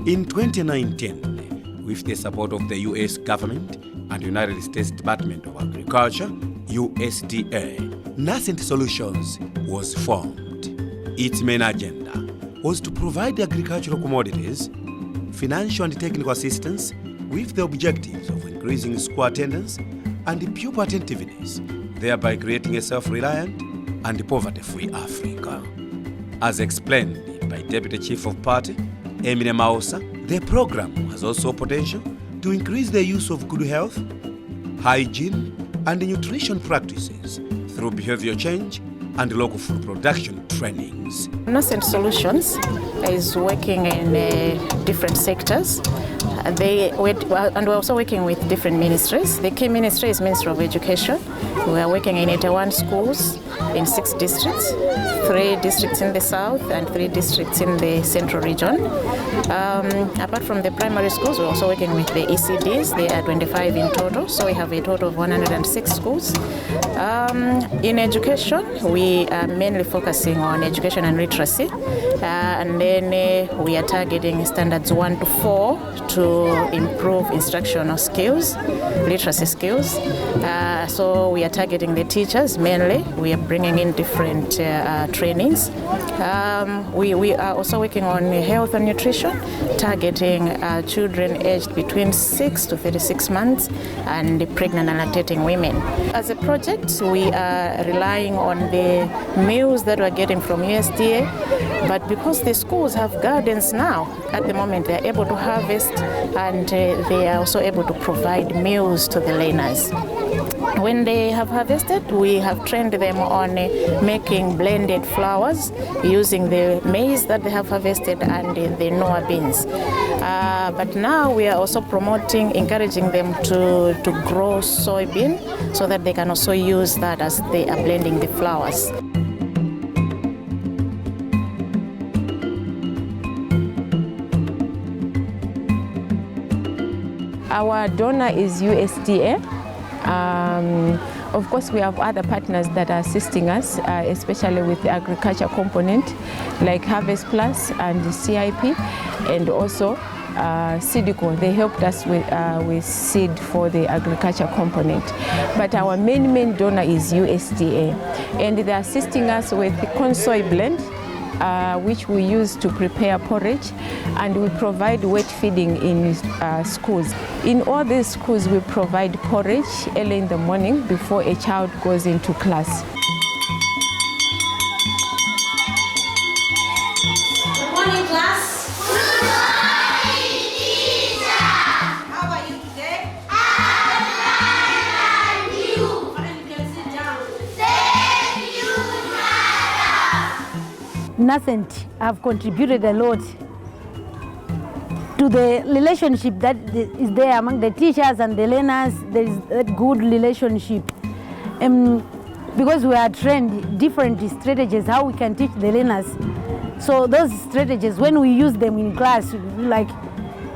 In 2019, with the support of the US government and United States Department of Agriculture, USDA, Nascent Solutions was formed. Its main agenda was to provide agricultural commodities, financial and technical assistance with the objectives of increasing school attendance and pupil attentiveness, thereby creating a self-reliant and poverty-free Africa. As explained by Deputy Chief of Party, Emine Mausa, the program has also potential to increase the use of good health, hygiene, and nutrition practices through behavior change and local food production trainings. Nascent Solutions is working in different sectors. And we're also working with different ministries. The key ministry is Ministry of Education. We are working in 81 schools in 6 districts, 3 districts in the south and 3 districts in the central region. Apart from the primary schools, we're also working with the ECDs. There are 25 in total, so we have a total of 106 schools. In education, we are mainly focusing on education and literacy, and then we are targeting standards 1 to 4 to improve instructional skills, literacy skills. So we are targeting the teachers mainly. We are bringing in different trainings. We are also working on health and nutrition, targeting children aged between 6 to 36 months and pregnant and lactating women. As a project, we are relying on the meals that we're getting from USDA, but because the schools have gardens now, at the moment they are able to harvest and they are also able to provide meals to the learners. When they have harvested, we have trained them on making blended flours using the maize that they have harvested and the Noah beans. But now we are also encouraging them to grow soybean so that they can also use that as they are blending the flours. Our donor is USDA. Of course, we have other partners that are assisting us, especially with the agriculture component, like Harvest Plus and the CIP, and also Seedico. They helped us with seed for the agriculture component. But our main donor is USDA, and they're assisting us with the corn soy blend, which we use to prepare porridge, and we provide wet feeding in schools. In all these schools, we provide porridge early in the morning before a child goes into class. Good morning, class. Good morning, teacher. How are you today? I'm fine, and you? Fine, you can sit down. Thank you, Madam. Nascent have contributed a lot to the relationship that is there among the teachers and the learners. There is a good relationship. Because we are trained different strategies how we can teach the learners. So those strategies, when we use them in class, like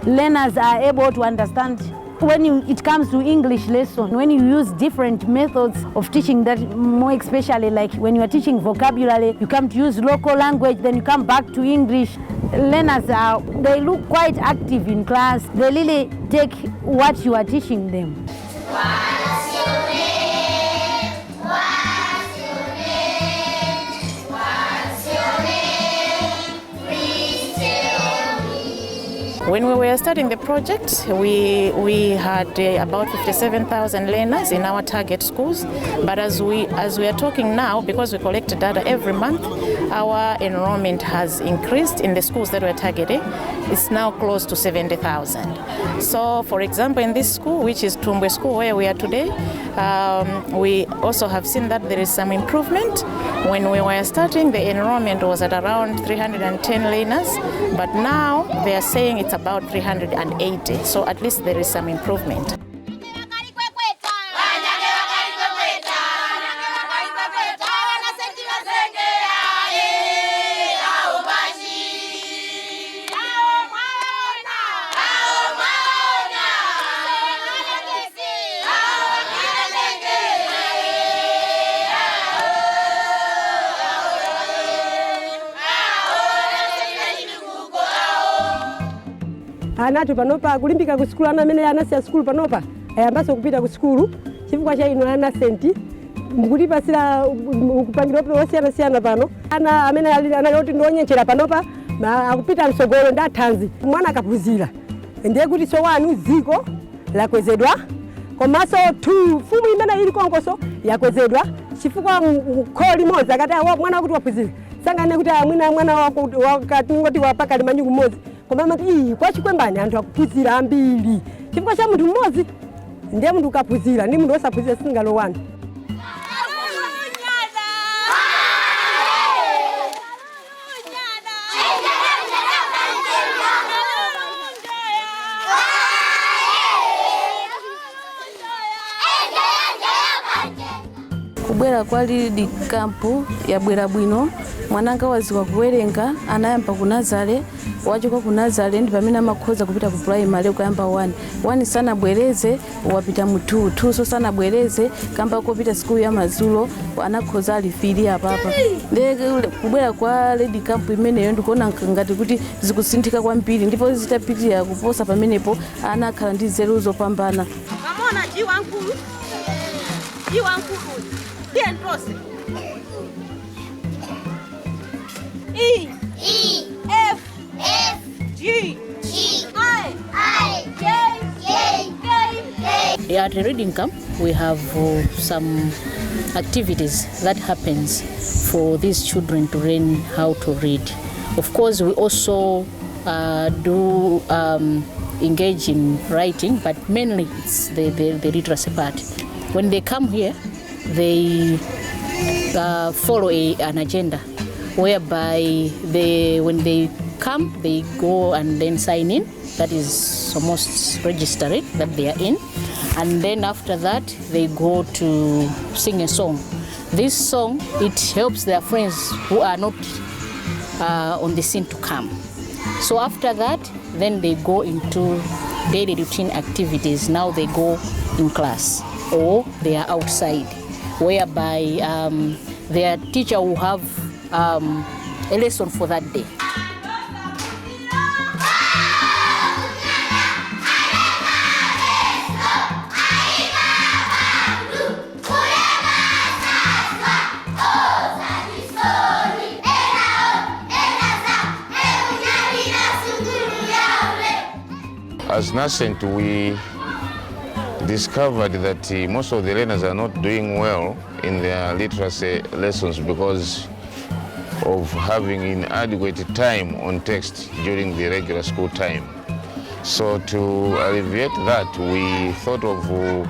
learners are able to understand. When it comes to English lesson, when you use different methods of teaching, that more especially like when you are teaching vocabulary, you come to use local language, then you come back to English. Learners they look quite active in class. They really take what you are teaching them. What's your name? What's your name? What's your name? Please tell me. When we were starting the project, we had about 57,000 learners in our target schools. But as we are talking now, because we collect data every month, our enrollment has increased in the schools that we're targeting. It's now close to 70,000. So, for example, in this school, which is Tumbwe School, where we are today, we also have seen that there is some improvement. When we were starting, the enrollment was at around 310 learners, but now they are saying it's about 380. So at least there is some improvement. anatu panopa kulimbika ku skulu ana amene anasiya skulu panopa ayambaso kupita ku skulu chifukwa cha ino Nascent mukutipasira kupangira osiyana pano ana amene anali ndionyenchera panopa akupita msogolo ndathanzi mwana akaphunzira ndiye kuti sowanu dziko lakwezedwa komanso fumu imene ili konkoso yakwezedwa chifukwa kholi limodzi akati mwana wakuti waphunzira sangane kuti amwina mwana wakati ngoti wapakali manyu kumodzi koma mati kwa Chikwembani anthu akuphunzira ambiri chifukwa cha munthu mmodzi ndiye munthu ukaphunzira ndi munthu osaphunzira singalowana. Kubwera kwa lead camp yabwera bwino mwananga waziwa kuwerenga anayamba ku Nazare wachoka ku Nazare ndi pamene amakhoza kupita ku primary ukayamba 1 sana bwereze wapita mu 2 so sana bwereze kamba kopita school ya Mazulo anakhoza alifiri apapa ndeke kubwera kwa lead camp imeneyo ndikuona ngati kuti zikusinthika kwambiri ndipo zitapitira kuposa pamenepo anakhala ndi nzeru zopambana. Kamona jiwankulu Entrose. E F G I J. At the reading camp, we have some activities that happens for these children to learn how to read. Of course, we also do engage in writing, but mainly it's the literacy part. When they come here, they follow an agenda whereby when they come, they go and then sign in. That is almost registered that they are in. And then after that, they go to sing a song. This song, it helps their friends who are not on the scene to come. So after that, then they go into daily routine activities. Now they go in class or they are outside, whereby their teacher will have a lesson for that day. As Nascent, we discovered that most of the learners are not doing well in their literacy lessons because of having inadequate time on text during the regular school time. So to alleviate that, we thought of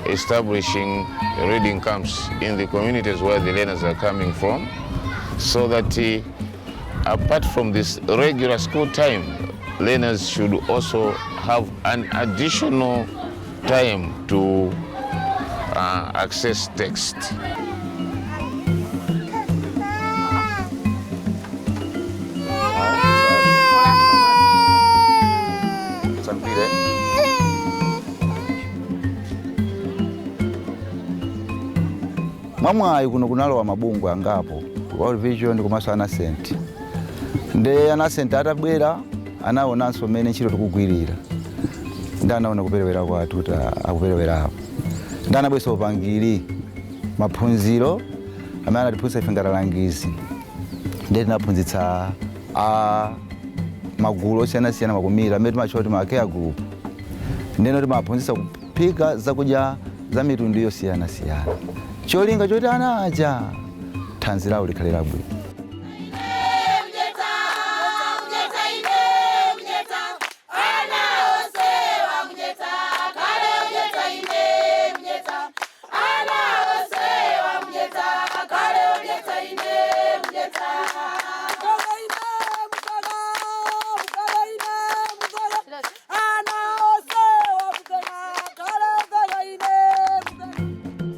establishing reading camps in the communities where the learners are coming from, so that apart from this regular school time, learners should also have an additional time to access text. Mwamwayi kuno kunalowa mabungwe angapo World Vision komanso Nascent. Nde Nascent atabwera anaonanso mmene ntchito tikugwirira. Ndanaona kuperewera kwathu akuperewera apo. Ndanabwesa upangiri maphunziro amene anatiphunzitsa ife ngati alangizi. Nde tinaphunzitsa magulu osiyanasiyana makumira amene timachoti ma care group. Ndeno timaphunzitsa kuphika zakudya za mitundu yosiyanasiyana. Cholinga choti ana aja thanzi lawo likhale labwino.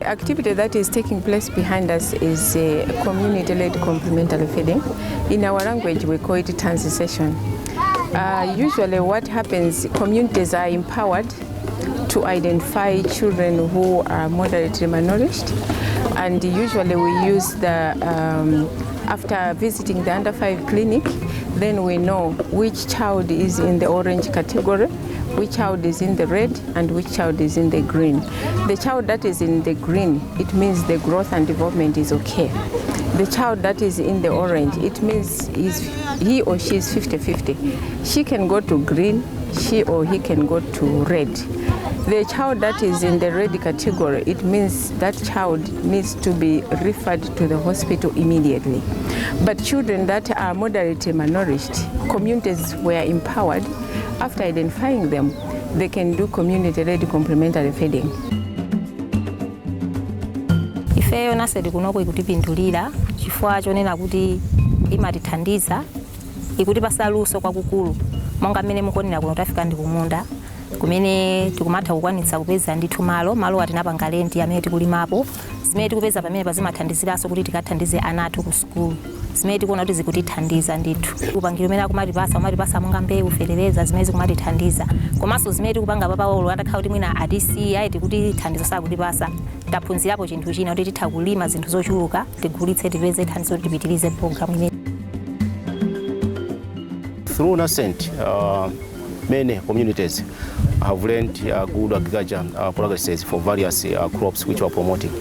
Activity that is taking place behind us is a community-led complementary feeding. In our language, we call it Tanzi session. Usually what happens, communities are empowered to identify children who are moderately malnourished, and usually we use the After visiting the under 5 clinic, then we know which child is in the orange category, which child is in the red, and which child is in the green. The child that is in the green, it means the growth and development is okay. The child that is in the orange, it means he or she is 50-50. She can go to green, she or he can go to red. The child that is in the red category, it means that child needs to be referred to the hospital immediately. But children that are moderately malnourished, communities were empowered. After identifying them, they can do community-led complementary feeding. Ifeyo Nascent kunoko ikutipindulira chifukwa chonena kuti imatithandiza ikutipasa luso kwakukulu monga mmene mukuonera kuno tafika ndi kumunda kumene tikumatha kukwanitsa kupeza ndithu malo atinapanga lendi amene tikulimapo zimene tikupeza pamene pazimathandiziraso kuti tikathandize ana athu ku sukulu zimene tikuona kuti zikutithandiza ndithu upangiro umene akumatipasa monga mbewu fereleza zimene zikumatithandiza komanso zimene tikupanga papaolo atakhala kuti mwina atisiya ayi tikutithandiza sakutipasa taphunzirapo chinthu china kuti titha kulima zinthu zochuluka tigulitse tipeze thandizo kuti tipitirize programu imene. Through Nascent, many communities have learned good agriculture practices for various crops which we are promoting.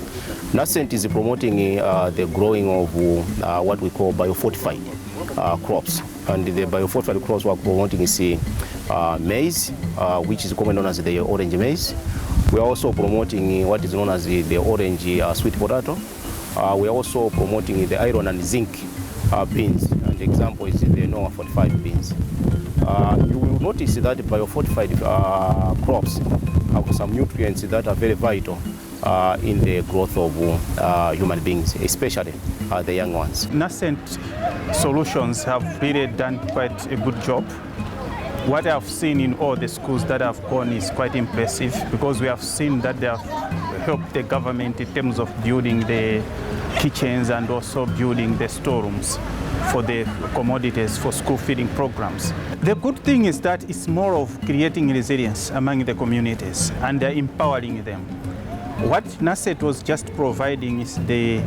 Nascent is promoting the growing of what we call biofortified crops, and the biofortified crops we are promoting is maize, which is commonly known as the orange maize. We are also promoting what is known as the orange sweet potato. We are also promoting the iron and zinc beans, and the example is the NOAA 45 beans. You will notice that biofortified crops have some nutrients that are very vital in the growth of human beings, especially the young ones. Nascent solutions have really done quite a good job. What I've seen in all the schools that I've gone is quite impressive because we have seen that they have helped the government in terms of building the kitchens and also building the storerooms for the commodities for school feeding programs. The good thing is that it's more of creating resilience among the communities and empowering them. What Nascent was just providing is the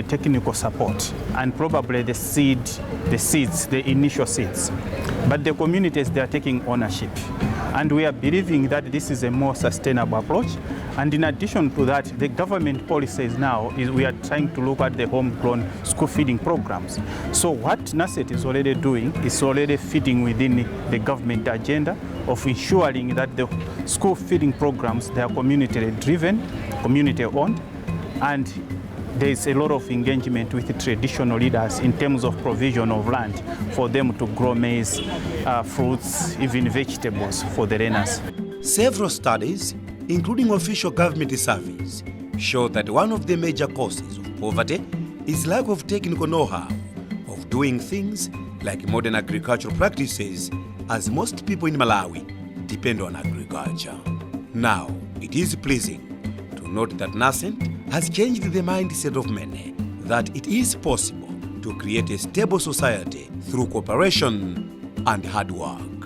technical support and probably the seeds, the initial seeds. But the communities, they are taking ownership. And we are believing that this is a more sustainable approach. And in addition to that, the government policies now is we are trying to look at the homegrown school feeding programs. So what Nascent is already doing is already fitting within the government agenda of ensuring that the school feeding programs, they are community driven, community owned, and there is a lot of engagement with the traditional leaders in terms of provision of land for them to grow maize, fruits, even vegetables for the learners. Several studies, including official government surveys, show that one of the major causes of poverty is lack of technical know-how of doing things like modern agricultural practices, as most people in Malawi depend on agriculture. Now, it is pleasing to note that Nascent has changed the mindset of many that it is possible to create a stable society through cooperation and hard work.